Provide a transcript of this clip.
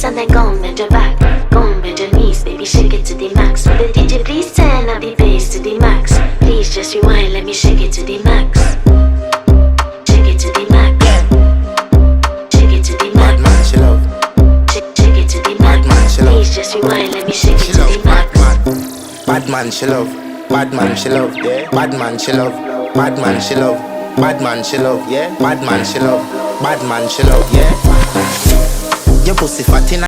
face and then go and bend your back. Go and bend your knees, baby, shake it to the max. Will the DJ please turn up the bass to the max? Please just rewind, let me shake it to the max. Shake it to the max. Shake it to the max. Bad man, she love. Shake it to the max. Bad man, she love. Please just rewind, let me shake it to the max. Bad man, she love. Bad man, she love. Yeah. Bad man, she love. Bad man, she love. Bad man, she love. Yeah. Bad man, she love. Bad man, she love. Yeah. Your pussy fat in